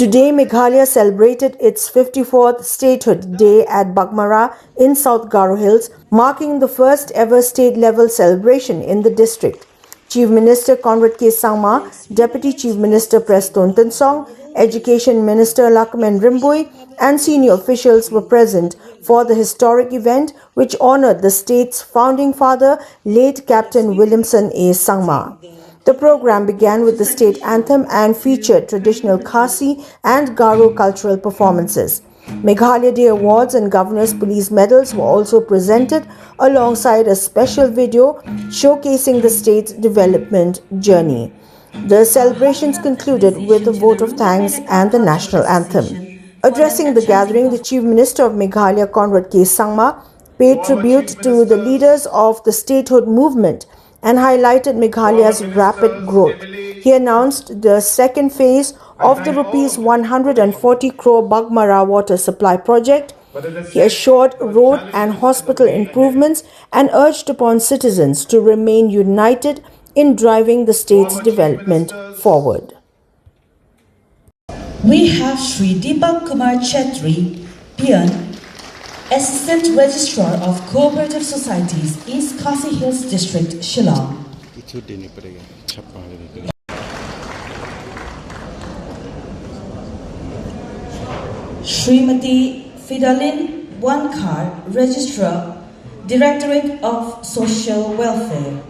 Today, Meghalaya celebrated its 54th Statehood Day at Bagmara in South Garo Hills, marking the first ever state-level celebration in the district. Chief Minister Conrad Sangma, Deputy Chief Minister Preston Song, Education Minister Lakman Rimbui, and senior officials were present for the historic event which honored the state's founding father, late Captain Williamson A. Sangma. The program began with the State Anthem and featured traditional Khasi and Garo cultural performances. Meghalaya Day Awards and Governor's Police Medals were also presented alongside a special video showcasing the state's development journey. The celebrations concluded with a vote of thanks and the National Anthem. Addressing the gathering, the Chief Minister of Meghalaya, Conrad Sangma, paid tribute to the leaders of the statehood movement and highlighted Meghalaya's rapid growth. He announced the second phase of the Rs 140 crore Bagmara water supply project. He assured road and hospital improvements and urged upon citizens to remain united in driving the state's development forward. We have Sri Deepak Kumar Chetri, Peon, Assistant Registrar of Cooperative Societies, East Khasi Hills District, Shillong. Srimati Fidalin Wankar, Registrar, Directorate of Social Welfare.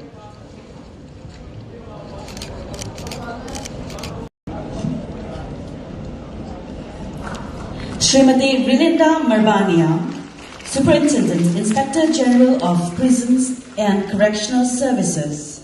Srimati Rilinda Marbania, Superintendent, Inspector General of Prisons and Correctional Services.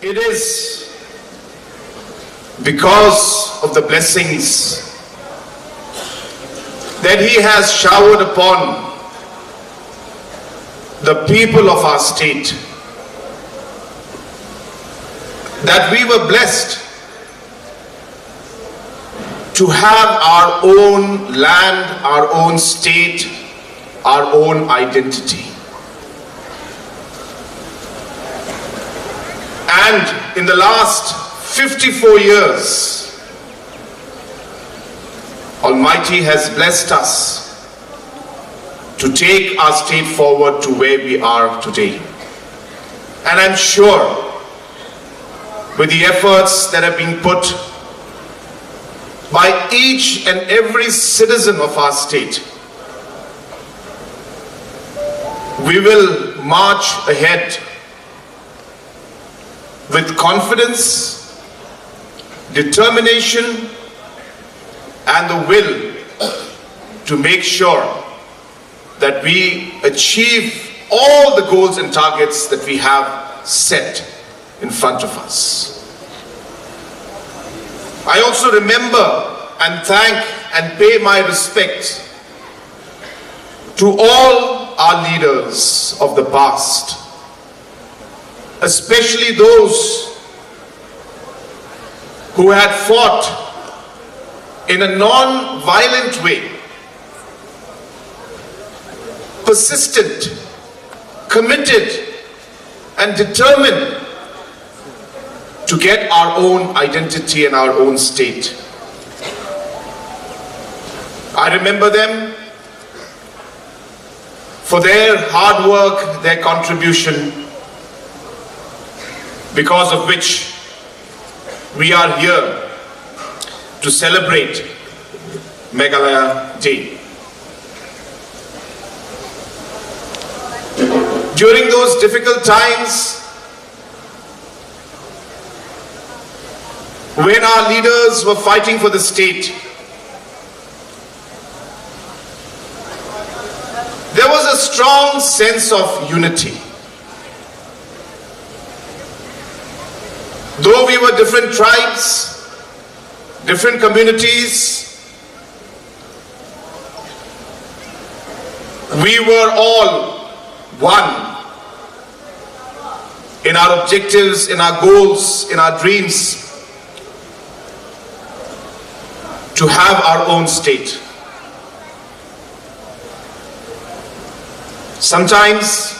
It is because of the blessings that He has showered upon the people of our state that we were blessed to have our own land, our own state, our own identity. And in the last 54 years, Almighty has blessed us to take our state forward to where we are today. And I'm sure with the efforts that have been put by each and every citizen of our state, we will march ahead with confidence, determination, and the will to make sure that we achieve all the goals and targets that we have set in front of us. I also remember and thank and pay my respect to all our leaders of the past, especially those who had fought in a non-violent way, persistent, committed, and determined to get our own identity and our own state. I remember them for their hard work, their contribution, because of which we are here to celebrate Meghalaya Day. During those difficult times, when our leaders were fighting for the state, there was a strong sense of unity. Though we were different tribes, different communities, we were all one in our objectives, in our goals, in our dreams to have our own state. Sometimes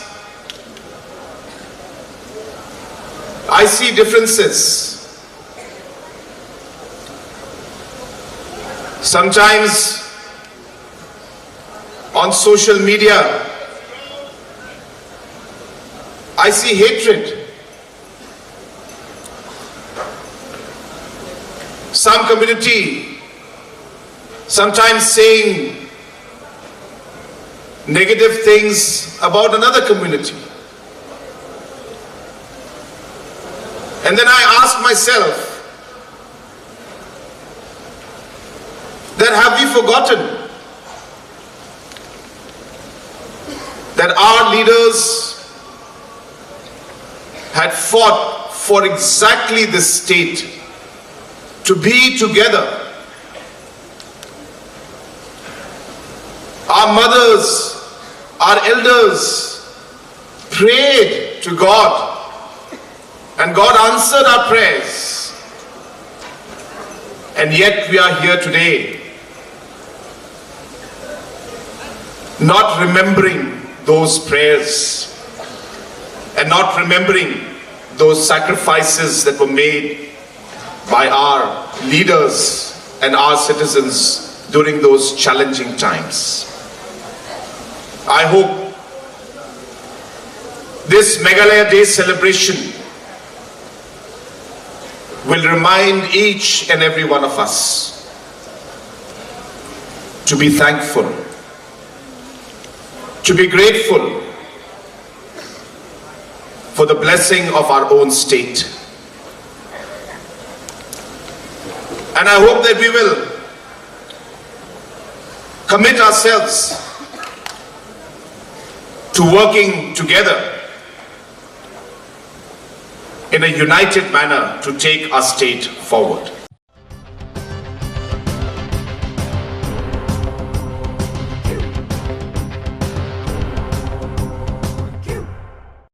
I see differences. Sometimes on social media, I see hatred. Some community sometimes saying negative things about another community. And then I ask myself, that have we forgotten that our leaders had fought for exactly this state, to be together. Our mothers, our elders prayed to God, and God answered our prayers. And yet we are here today, not remembering those prayers and not remembering those sacrifices that were made by our leaders and our citizens during those challenging times. I hope this Meghalaya Day celebration will remind each and every one of us to be thankful, to be grateful for the blessing of our own state. And I hope that we will commit ourselves to working together in a united manner to take our state forward.